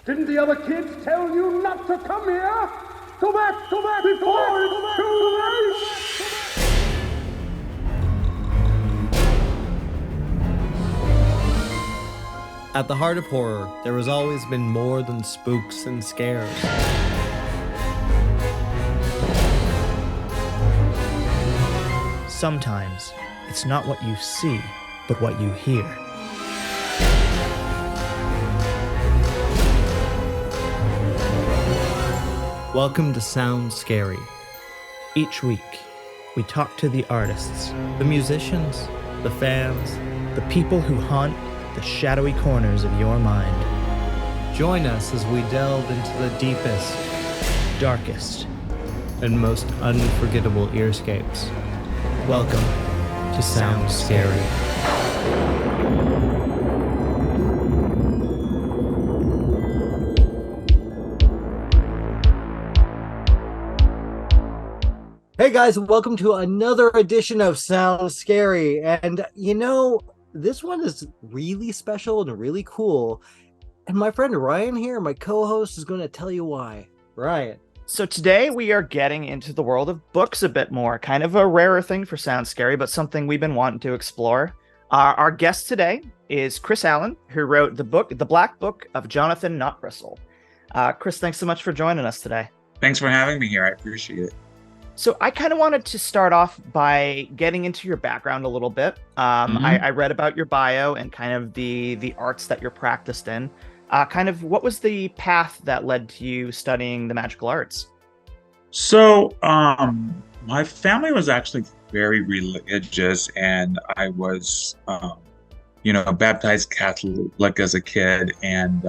Didn't the other kids tell you not to come here? Go back before it's too late! At the heart of horror, there has always been more than spooks and scares. Sometimes, it's not what you see, but what you hear. Welcome to Sound Scary. Each week, we talk to the artists, The musicians, the fans, the people who haunt the shadowy corners of your mind. join us as we delve into the deepest Darkest. and most unforgettable earscapes. Welcome To Sound Scary. Hey guys, welcome to another edition of Sound Scary. And this one is really special and really cool. And my friend Ryan here, my co-host, is going to tell you why. Ryan. So today we are getting into the world of books a bit more, kind of a rarer thing for Sound Scary, but something we've been wanting to explore. Our guest today is Chris Allaun, who wrote the Black Book of Johnathan Knotbristle. Chris, thanks so much for joining us today. Thanks for having me here. I appreciate it. So I kind of wanted to start off by getting into your background a little bit. I read about your bio and kind of the arts that you're practiced in. What was the path that led to you studying the magical arts? So, my family was actually very religious, and I was, baptized Catholic as a kid, and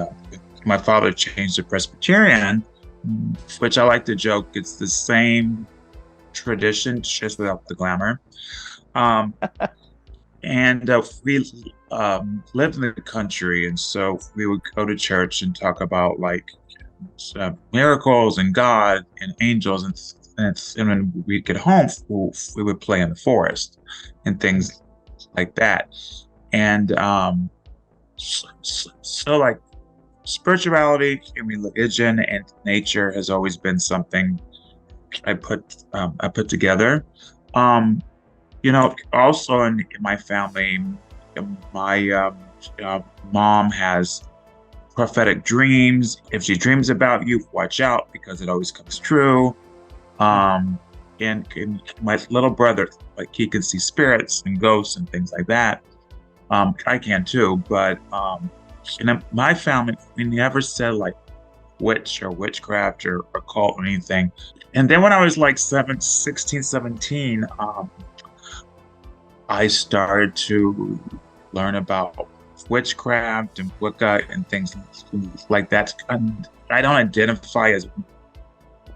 my father changed to Presbyterian, which I like to joke, it's the same tradition, just without the glamour. And we lived in the country, and so we would go to church and talk about miracles and God and angels, and when we get home, we would play in the forest and things like that. And so like spirituality and religion and nature has always been something I put together. Also in my family, my mom has prophetic dreams. If she dreams about you, watch out, because it always comes true. And my little brother, he can see spirits and ghosts and things like that. I can too, but in my family, we never said witch or witchcraft or occult or anything. And then when I was 16, 17, I started to learn about witchcraft and Wicca and things like that. I don't identify as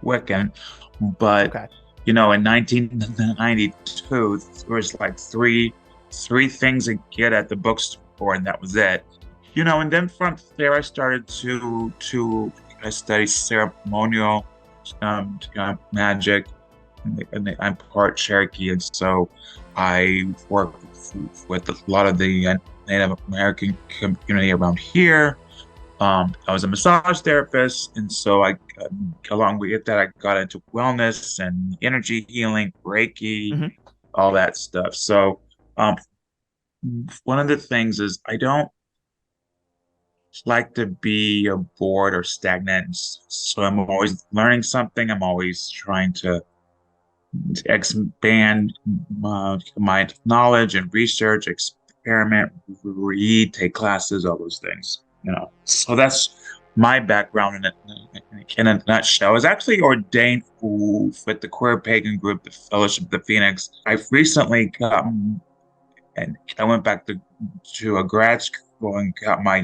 Wiccan, but in 1992, there was three things to get at the bookstore, and that was it. And then from there, I started to study ceremonial magic, and I'm part Cherokee, and so I work with a lot of the Native American community around here. I was a massage therapist, and so along with that, I got into wellness and energy healing, Reiki, all that stuff. So one of the things is I don't like to be bored or stagnant, so I'm always learning something. I'm always trying to expand my knowledge and research, experiment, read, take classes, all those things. So that's my background in a nutshell. I was actually ordained with the queer pagan group, the Fellowship of the Phoenix. I've recently and I went back to a grad school and got my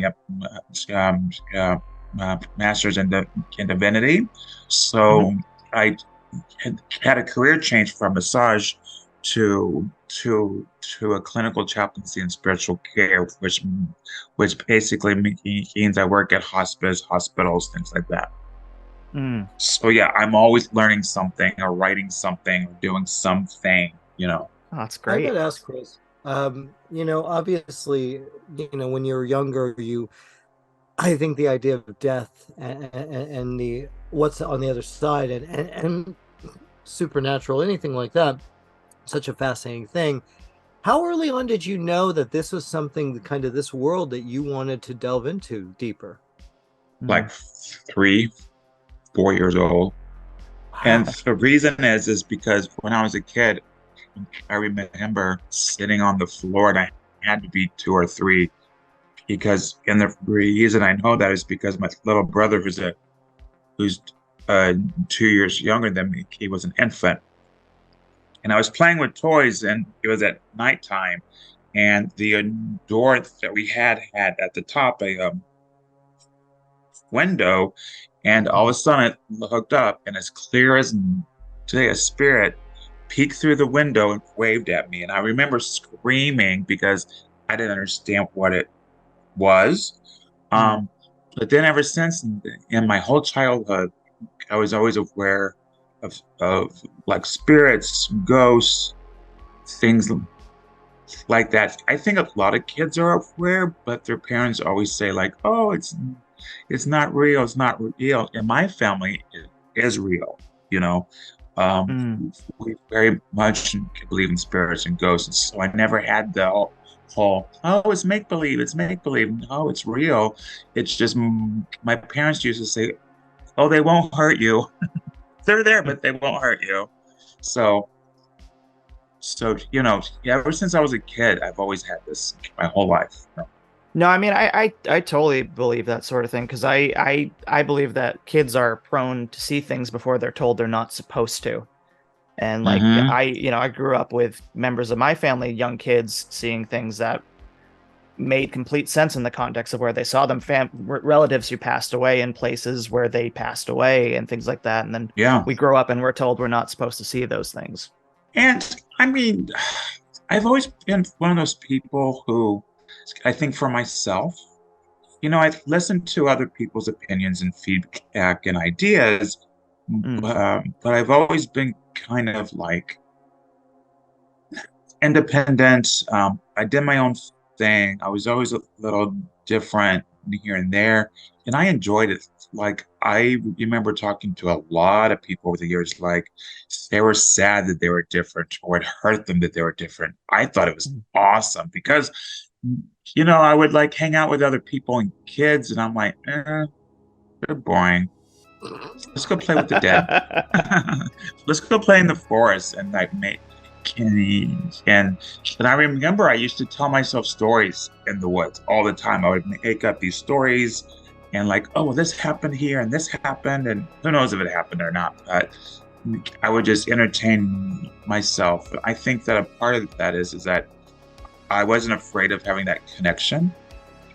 master's in divinity. So I had a career change from massage to a clinical chaplaincy and spiritual care, which basically means I work at hospice, hospitals, things like that. So yeah, I'm always learning something or writing something or doing something. Oh, that's great. I gotta ask Chris. Obviously, when you're younger, you I think the idea of death and the what's on the other side and supernatural, anything like that, such a fascinating thing. How early on did you know that this was something, kind of this world that you wanted to delve into deeper? Like 3, 4 years old. And Wow. the reason is because when I was a kid, I remember sitting on the floor, and I had to be 2 or 3 because, and the reason I know that is because my little brother, who's 2 years younger than me, he was an infant, and I was playing with toys, and it was at nighttime, and the door that we had at the top a window, and all of a sudden it hooked up, and as clear as day, a spirit peeked through the window and waved at me, and I remember screaming because I didn't understand what it was. Um, but then ever since, in my whole childhood, I was always aware of like spirits, ghosts, things like that. I think a lot of kids are aware, but their parents always say like, "Oh, it's not real. It's not real." In my family, it is real. You know, Mm. we very much believe in spirits and ghosts, and so I never had the whole, "Oh, it's make believe. It's make believe." No, it's real. It's just my parents used to say, "Oh, they won't hurt you. They're there, but they won't hurt you." So, ever since I was a kid, I've always had this my whole life. No, I mean, I totally believe that sort of thing because I believe that kids are prone to see things before they're told they're not supposed to. And like Mm-hmm. I grew up with members of my family, young kids, seeing things that made complete sense in the context of where they saw them, relatives who passed away in places where they passed away and things like that. And then Yeah. we grow up and we're told we're not supposed to see those things. And I mean, I've always been one of those people who, I think for myself, I listen to other people's opinions and feedback and ideas, Mm. but I've always been kind of like independent. I did my own thing. I was always a little different here and there, and I enjoyed it. Like I remember talking to a lot of people over the years, like they were sad that they were different, or it hurt them that they were different. I thought it was awesome because, I would like hang out with other people and kids, and I'm like, they're boring. Let's go play with the dead. Let's go play in the forest and like make and I remember I used to tell myself stories in the woods all the time. I would make up these stories and like, oh, well, this happened here and this happened, and who knows if it happened or not. But I would just entertain myself. I think that a part of that is that I wasn't afraid of having that connection,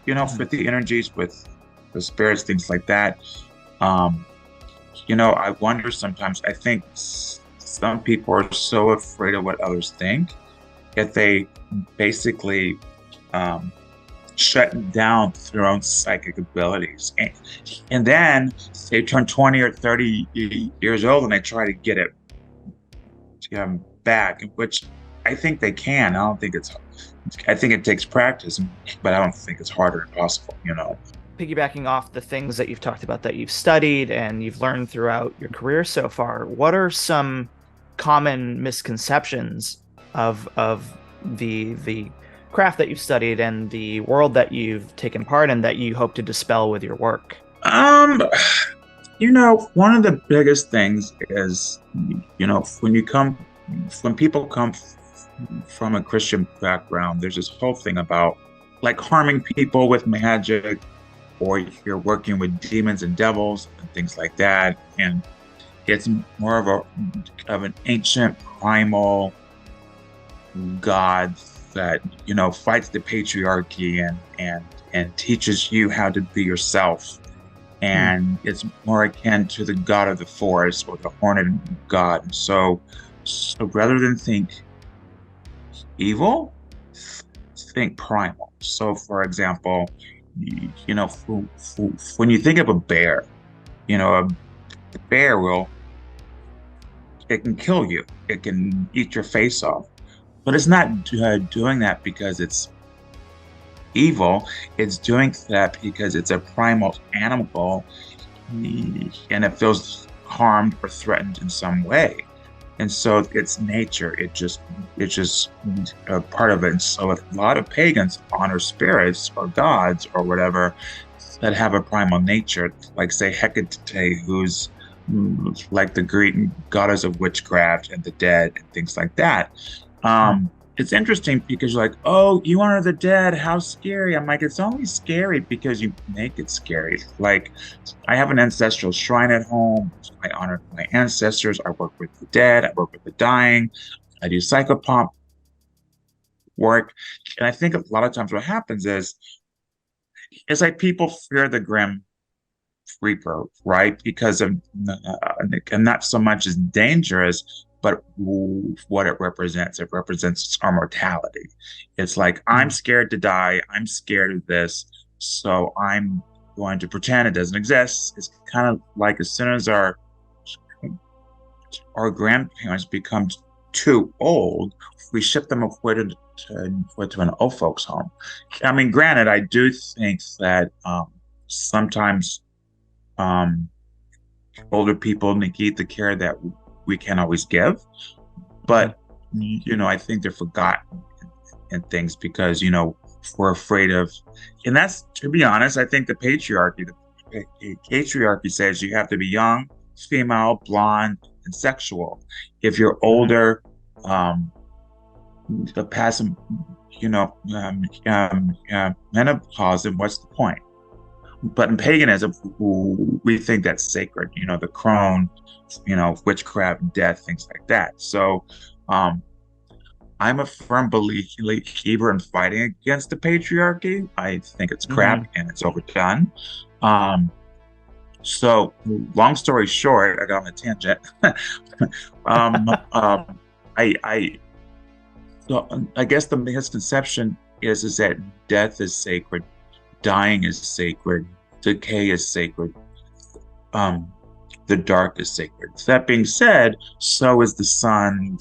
with the energies, with the spirits, things like that. I wonder sometimes, I think some people are so afraid of what others think that they basically shut down their own psychic abilities. And then they turn 20 or 30 years old and they try to get it back, which I think they can. I think it takes practice, but I don't think it's hard or impossible, Piggybacking off the things that you've talked about that you've studied and you've learned throughout your career so far, what are some common misconceptions of the craft that you've studied and the world that you've taken part in that you hope to dispel with your work? One of the biggest things is, when people come from a Christian background, there's this whole thing about like harming people with magic, or you're working with demons and devils and things like that. And it's more of an ancient primal god that, fights the patriarchy and teaches you how to be yourself. And it's more akin to the god of the forest or the horned god. So rather than think evil, think primal. So for example, when you think of a bear, a bear it can kill you. It can eat your face off, but it's not doing that because it's evil. It's doing that because it's a primal animal and it feels harmed or threatened in some way. And so it's nature. It's just a part of it. And so a lot of pagans honor spirits or gods or whatever that have a primal nature, like say Hecate, who's like the Greek goddess of witchcraft and the dead and things like that. It's interesting because you're like, oh, you honor the dead, how scary. I'm like, it's only scary because you make it scary. Like, I have an ancestral shrine at home. I honor my ancestors. I work with the dead. I work with the dying. I do psychopomp work. And I think a lot of times what happens is it's like people fear the grim reaper, right? Because of and not so much as dangerous, but what it represents. It represents our mortality. It's like, I'm scared to die. I'm scared of this. So I'm going to pretend it doesn't exist. It's kind of like as soon as our grandparents become too old, we ship them away to an old folks home. I mean, granted, I do think that sometimes older people negate the care that we can't always give, but I think they're forgotten in things because we're afraid of, and that's, to be honest, I think the patriarchy says you have to be young, female, blonde, and sexual. If you're older, past menopause, then what's the point? But in paganism, we think that's sacred, the crone, witchcraft, death, things like that. So I'm a firm believer in fighting against the patriarchy. I think it's crap and it's overdone. So long story short, I got on a tangent. I guess the misconception is that death is sacred. Dying is sacred. Decay is sacred. The dark is sacred. That being said, so is the sun,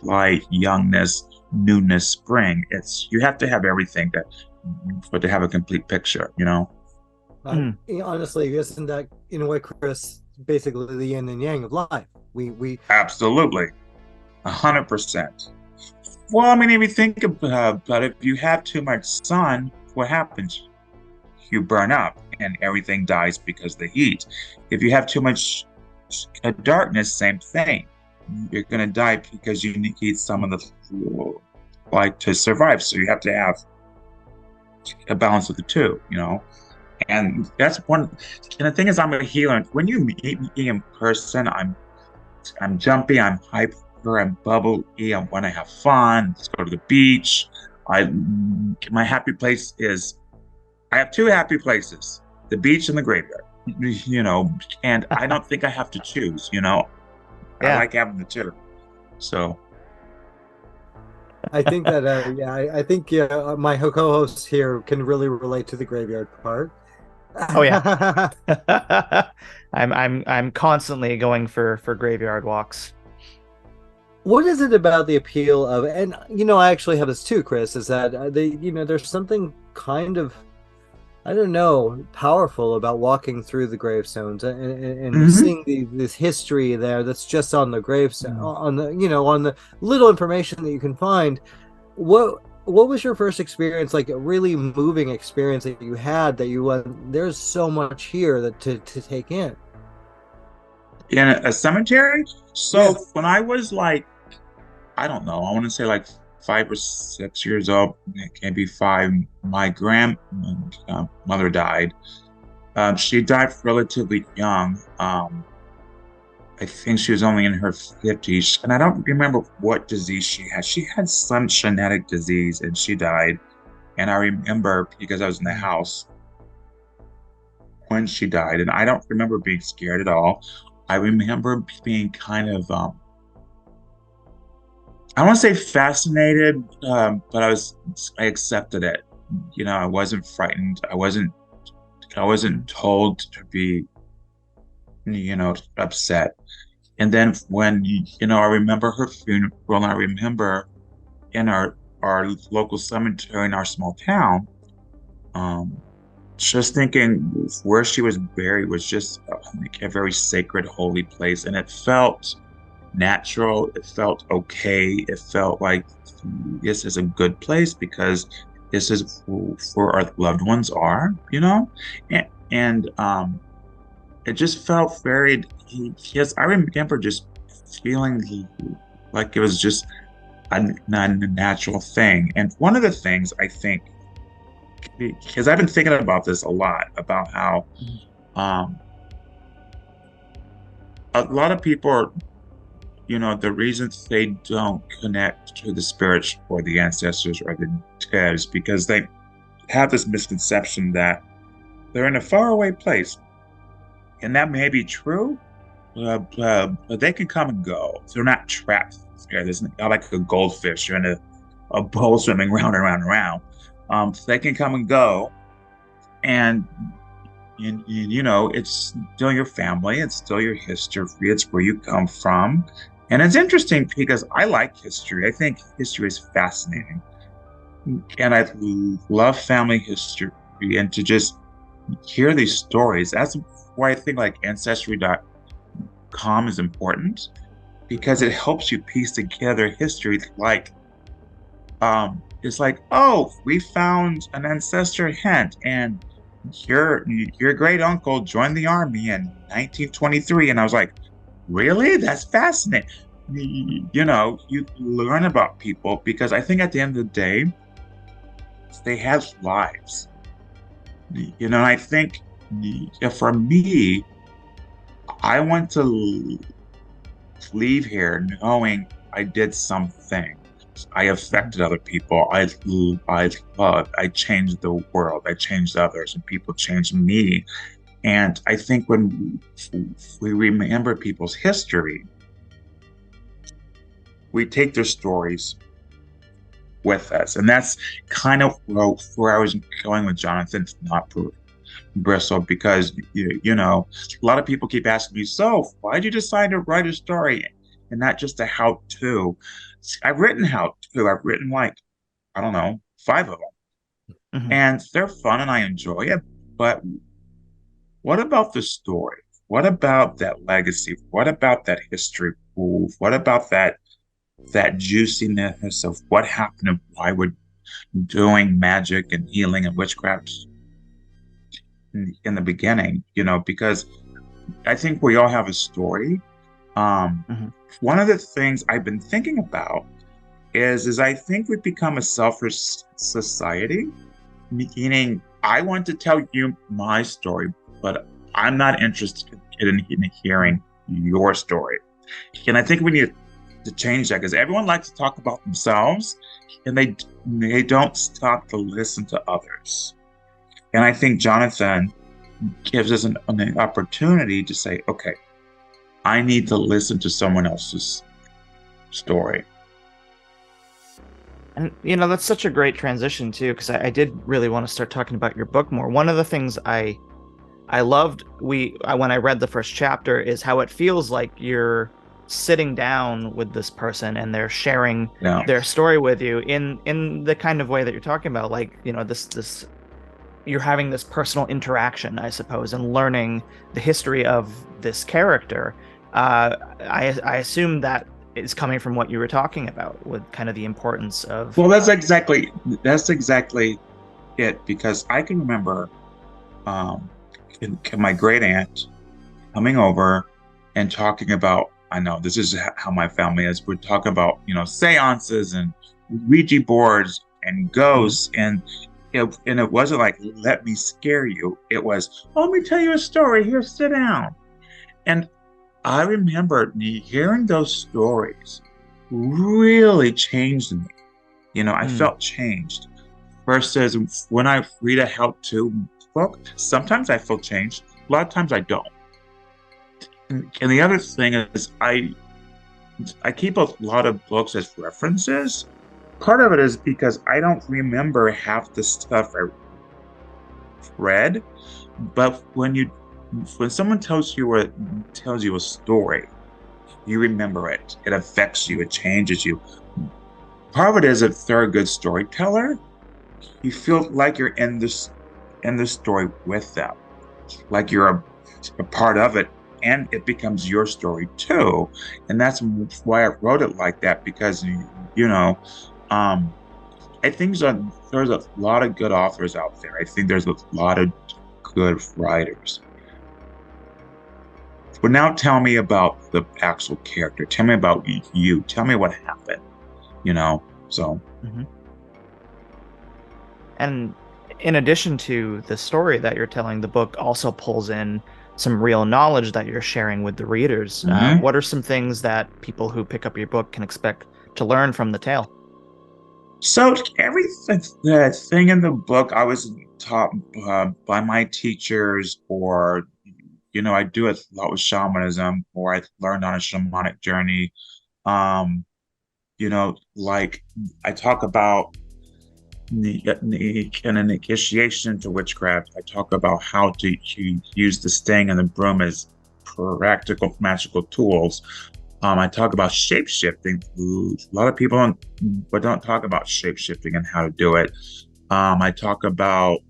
light, youngness, newness, spring. You have to have everything to have a complete picture, Honestly, isn't that in a way, Chris, basically the yin and yang of life? We absolutely, 100%. Well, I mean, if you think about it, if you have too much sun, what happens? You burn up and everything dies because of the heat. If you have too much darkness, same thing. You're going to die because you need some of the light to survive. So you have to have a balance of the two, And that's one. And the thing is, I'm a healer. When you meet me in person, I'm jumpy, I'm hyper, I'm bubbly, I want to have fun. Let's go to the beach. My happy place is, I have two happy places, the beach and the graveyard, and I don't think I have to choose, I like having the two. So I think that I think my co-host here can really relate to the graveyard part. Oh yeah. I'm constantly going for graveyard walks. What is it about the appeal of, and I actually have this too, Chris, is that there's something kind of, I don't know, powerful about walking through the gravestones and seeing this history there that's just on the gravestone, on the little information that you can find. What was your first experience, like a really moving experience that you had, that you went, there's so much here that to take in? In a cemetery? So when I was like, I don't know, I want to say like 5 or 6 years old, maybe 5, my grandmother died. She died relatively young. I think she was only in her 50s, and I don't remember what disease she had. She had some genetic disease, and she died. And I remember, because I was in the house when she died, and I don't remember being scared at all. I remember being kind of, I don't want to say fascinated, but I accepted it. I wasn't frightened. I wasn't told to be, upset. And then when, I remember her funeral, and I remember in our our local cemetery in our small town, just thinking where she was buried was just a very sacred, holy place, and it felt natural. It felt okay. It felt like this is a good place because this is where our loved ones are, and it just felt very. Yes, I remember just feeling like it was just a natural thing. And one of the things I think, because I've been thinking about this a lot, about how a lot of people are, the reasons they don't connect to the spirits or the ancestors or the dead is because they have this misconception that they're in a faraway place. And that may be true, but they can come and go. They're not trapped there. There's not like a goldfish. You're in a bowl swimming round and round and round. So they can come and go. And it's still your family. It's still your history. It's where you come from. And it's interesting because I like history. I think history is fascinating. And I love family history and to just hear these stories. That's why I think like Ancestry.com is important, because it helps you piece together history. Like, it's like, oh, we found an ancestor hint, and your great uncle joined the army in 1923, and I was like, really? That's fascinating. You learn about people because I think at the end of the day, they have lives. I think for me, I want to leave here knowing I did something. I affected other people. I loved. I changed the world. I changed others, and people changed me. And I think when we remember people's history, we take their stories with us. And that's kind of where I was going with Johnathan Knotbristle, because, a lot of people keep asking me, so why did you decide to write a story and not just a how-to? I've written how-to. I've written 5 of them. Mm-hmm. And they're fun and I enjoy it. But what about the story? What about that legacy? What about that history? What about that juiciness of what happened and why we're doing magic and healing and witchcraft in the beginning, because I think we all have a story. Mm-hmm. One of the things I've been thinking about is I think we've become a selfish society, meaning I want to tell you my story, but I'm not interested in hearing your story. And I think we need to change that, because everyone likes to talk about themselves and they don't stop to listen to others. And I think Johnathan gives us an opportunity to say, okay, I need to listen to someone else's story. And, that's such a great transition, too, because I did really want to start talking about your book more. One of the things I loved when I read the first chapter is how it feels like you're sitting down with this person and they're sharing their story with you in the kind of way that you're talking about, like, this you're having this personal interaction, I suppose, and learning the history of this character. I assume that is coming from what you were talking about with kind of the importance of. Well, that's exactly it, because I can remember my great aunt coming over and talking about, I know this is how my family is. We're talking about, seances and Ouija boards and ghosts, and it wasn't like, let me scare you. It was, let me tell you a story. Here, sit down. And I remember hearing those stories really changed me. I felt changed. Versus when I read a how-to book, sometimes I feel changed. A lot of times I don't. And the other thing is I keep a lot of books as references. Part of it is because I don't remember half the stuff I read, but when someone tells you a story, you remember it. It affects you. It changes you. part of it is if they're a good storyteller, you feel like you're in the story with them, like you're a part of it, and it becomes your story too. And that's why I wrote it like that, because I think there's a lot of good authors out there. I think there's a lot of good writers. But now tell me about the actual character. Tell me about you. Tell me what happened. So. Mm-hmm. And in addition to the story that you're telling, the book also pulls in some real knowledge that you're sharing with the readers. Mm-hmm. What are some things that people who pick up your book can expect to learn from the tale? So everything thing in the book I was taught by my teachers, or I do a lot with shamanism, or I learned on a shamanic journey. Like I talk about an initiation to witchcraft. I talk about how to use the Stang and the broom as practical magical tools. I talk about shape-shifting. A lot of people don't talk about shape-shifting and how to do it. I talk about,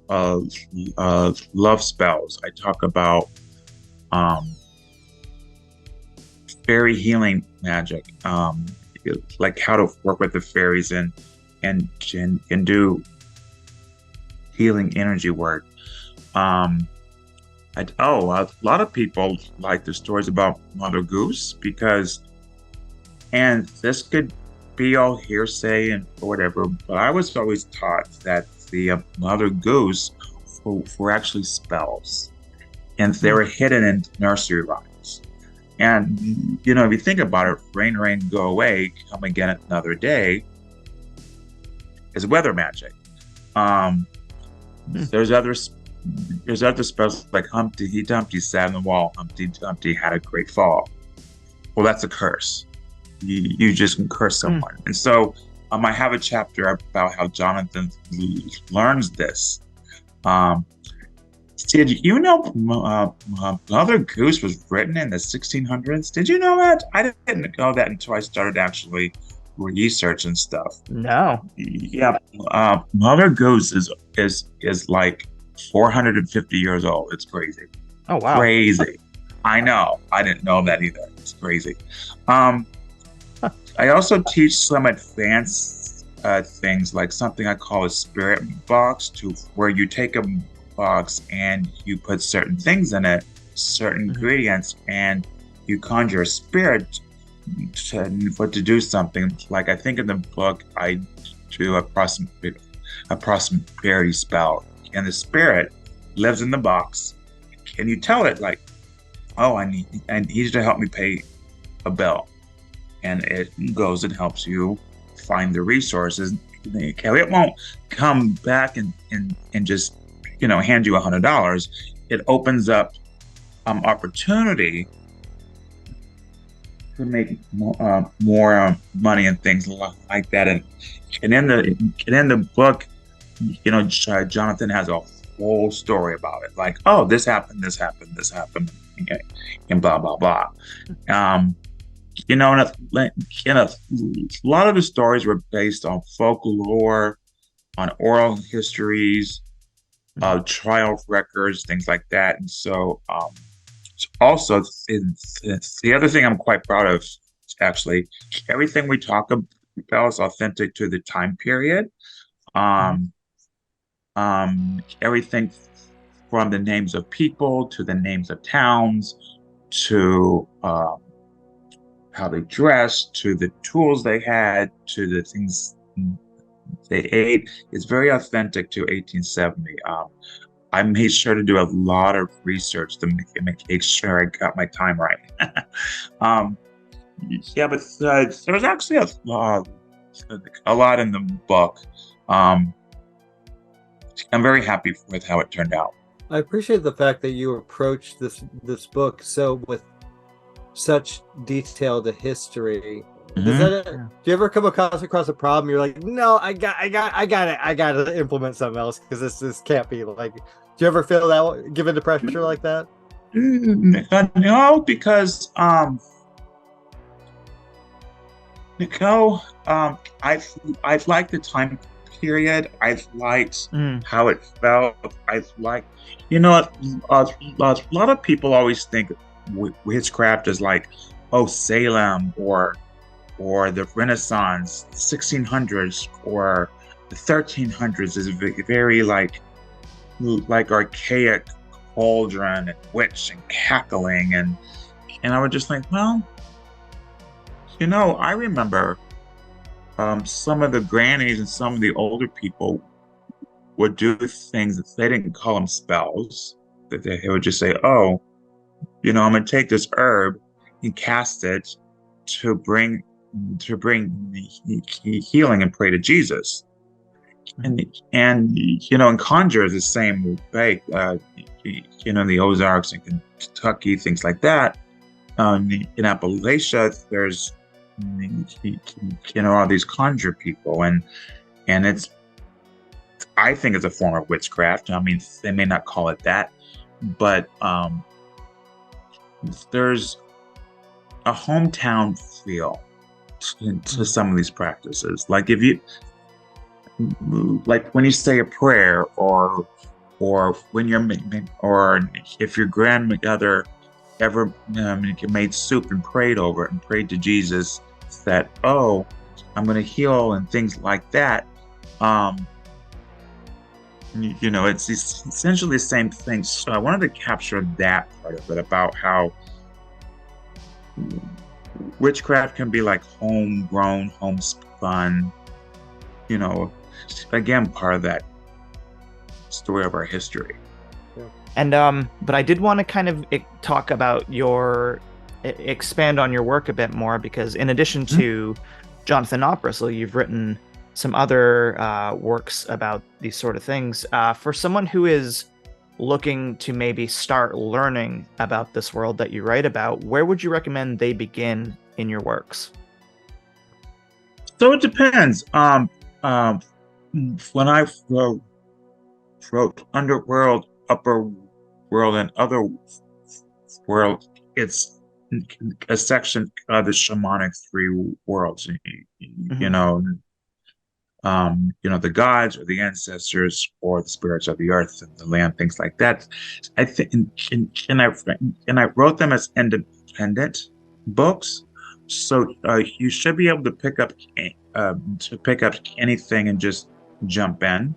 love spells. I talk about fairy healing magic, like how to work with the fairies and do healing energy work. A lot of people like the stories about Mother Goose and this could be all hearsay and whatever, but I was always taught that the Mother Goose were actually spells, and they were hidden in nursery rhymes. And if you think about it, rain, rain, go away, come again another day is weather magic. There's other spells like Humpty Dumpty sat on the wall, Humpty Dumpty had a great fall. Well, that's a curse. You just can curse someone. And so I have a chapter about how Johnathan learns this. Did you know Mother Goose was written in the 1600s? Did you know that? I didn't know that until I started actually research and stuff. No. Yeah. Mother Goose is like 450 years old. It's crazy. Oh, wow. Crazy. I know. I didn't know that either. It's crazy. I also teach some advanced things, like something I call a spirit box, where you take a box and you put certain things in it, certain ingredients, and you conjure a spirit to do something. Like I think in the book I do a prosperity spell, and the spirit lives in the box, and you tell it like, oh, I need you to help me pay a bill, and it goes and helps you find the resources. It won't come back and just hand you $100. It opens up opportunity to make more money and things like that. And in the book, Johnathan has a whole story about it. Like, oh, this happened, and blah blah blah. And a lot of the stories were based on folklore, on oral histories, trial records, things like that. And so, also, the other thing I'm quite proud of, actually, everything we talk about is authentic to the time period. Everything from the names of people to the names of towns to how they dressed, to the tools they had, to the things they ate. It's very authentic to 1870. I made sure to do a lot of research to make sure I got my time right. Yeah, but there's actually a lot in the book. I'm very happy with how it turned out. I appreciate the fact that you approached this book with such detailed history. Do you ever come across a problem? You're like, no, I got it. I got to implement something else because this can't be like. Do you ever feel that given the pressure like that? No, because Nicole, I've liked the time period. I've liked Mm. how it felt. I've liked, you know, a lot of people always think witchcraft is like, oh, Salem or the Renaissance, 1600s or the 1300s is very like archaic cauldron and witch and cackling and I was just like, well, I remember some of the grannies and some of the older people would do things that they didn't call them spells. That they would just say, "Oh, I'm gonna take this herb and cast it to bring healing and pray to Jesus." And conjure is the same way. In the Ozarks and Kentucky, things like that. In Appalachia, there's all these conjure people, and I think it's a form of witchcraft. I mean, they may not call it that, but there's a hometown feel to some of these practices. Like when you say a prayer, or when or if your grandmother ever made soup and prayed over it and prayed to Jesus that, oh, I'm going to heal and things like that. It's essentially the same thing. So I wanted to capture that part of it, about how witchcraft can be like homegrown, homespun, again, part of that story of our history. And but I did want to kind of talk about expand on your work a bit more, because in addition to Johnathan Knotbristle, you've written some other works about these sort of things. For someone who is looking to maybe start learning about this world that you write about, where would you recommend they begin in your works? So it depends. When I wrote Underworld, Upper World, and Other World, it's a section of the shamanic three worlds. The gods or the ancestors or the spirits of the earth and the land, things like that. I think, and I wrote them as independent books, so you should be able to pick up anything and just jump in.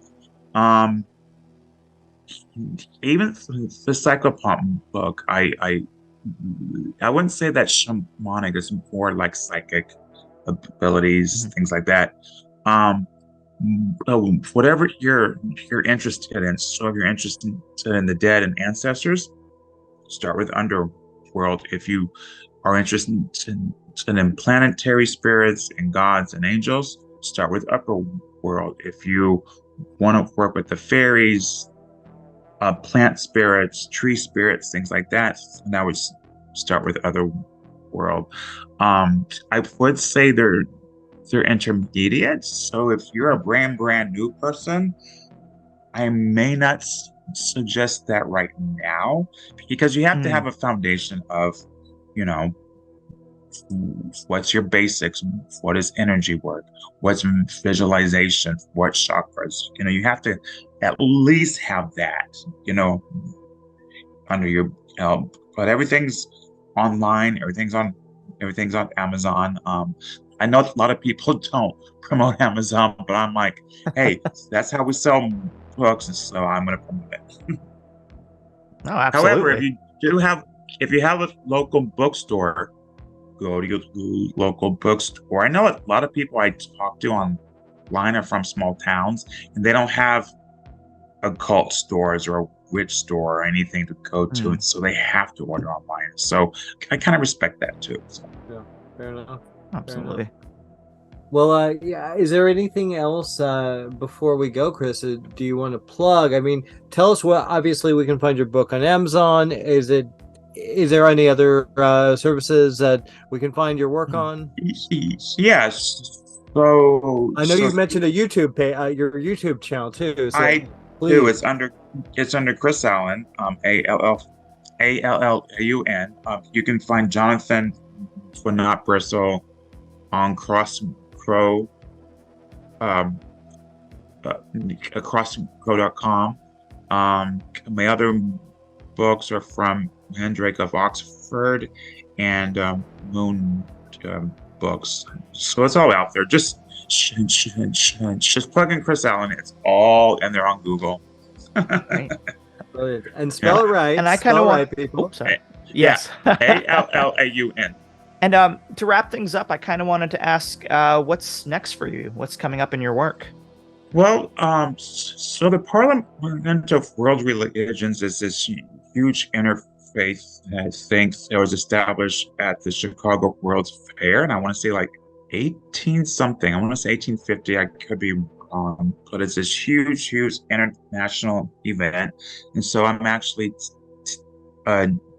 Even the psychopomp book, I wouldn't say that shamanic, is more like psychic abilities, things like that. Whatever you're interested in. So if you're interested in the dead and ancestors, start with Underworld. If you are interested in planetary spirits and gods and angels, start with Upper World. If you want to work with the fairies, plant spirits, tree spirits, things like that, and I would start with Other World. I would say they're intermediate. So if you're a brand new person, I may not suggest that right now, because you have to have a foundation of, what's your basics, what is energy work, what's visualization, what chakras. You have to at least have that, under your belt. But everything's online, everything's on Amazon. I know a lot of people don't promote Amazon, but I'm like, hey, that's how we sell books, and so I'm going to promote it. Oh, absolutely. However, if you have a local bookstore, go to your local bookstore. I know a lot of people I talk to online are from small towns, and they don't have occult stores or a witch store or anything to go to, and so they have to order online. So I kind of respect that too. So. Yeah, fair enough. Absolutely. Well, yeah. Is there anything else before we go, Chris? Do you want to plug? I mean, tell us what. Obviously, we can find your book on Amazon. Is there any other services that we can find your work on? Yes. So I know you've mentioned a YouTube your YouTube channel too. So I do. It's under Chris Allaun, Allaun. You can find Johnathan Knotbristle on CrossCrow, crosscrow.com. My other books are from Mandrake of Oxford and Moon Books. So it's all out there. Just plug in Chris Allaun. It's all, and they're on Google. Right. Brilliant. And spell it right. And I kind of want. Right, people. Oops, sorry. Yes. Allaun. And to wrap things up, I kind of wanted to ask, what's next for you? What's coming up in your work? Well, so the Parliament of World Religions is this huge interfaith thing that was established at the Chicago World's Fair, and I want to say like 18 something. I want to say 1850. I could be wrong, but it's this huge international event, and so I'm actually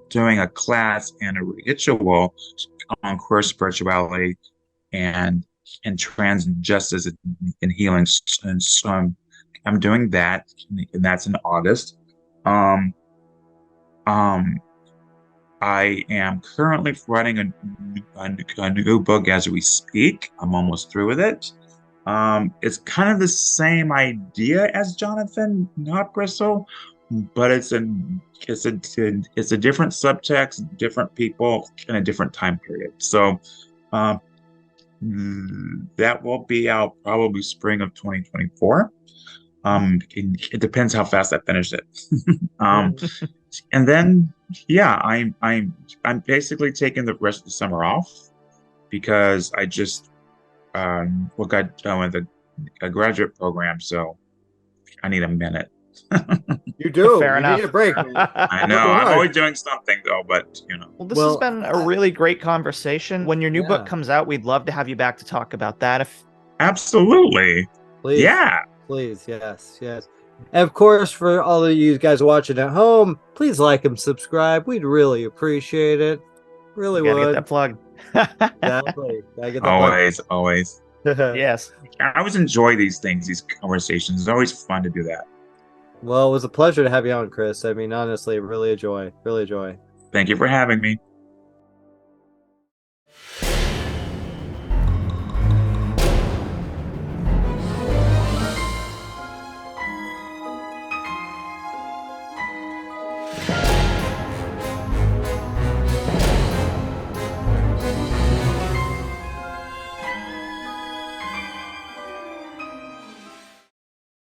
doing a class and a ritual on queer spirituality and trans justice and healing, and so I'm doing that, and that's in August. I am currently writing a new book as we speak. I'm almost through with it. It's kind of the same idea as Johnathan Knotbristle, but it's a different subtext, different people, in a different time period. So that will be out probably spring of 2024. It depends how fast I finish it. And then I'm basically taking the rest of the summer off because I just got done with a graduate program, so I need a minute. You do. Fair you enough. Need a break. Man. I know. I'm always doing something though, but Well, this has been a really great conversation. When your new book comes out, we'd love to have you back to talk about that. Absolutely. Please. Yeah. Please. Yes. And of course, for all of you guys watching at home, please like and subscribe. We'd really appreciate it. Really Gotta would. get that plug. Exactly. Gotta get the Always. plug. Yes. I always enjoy these conversations. It's always fun to do that. Well, it was a pleasure to have you on, Chris. I mean, honestly, really a joy. Really a joy. Thank you for having me.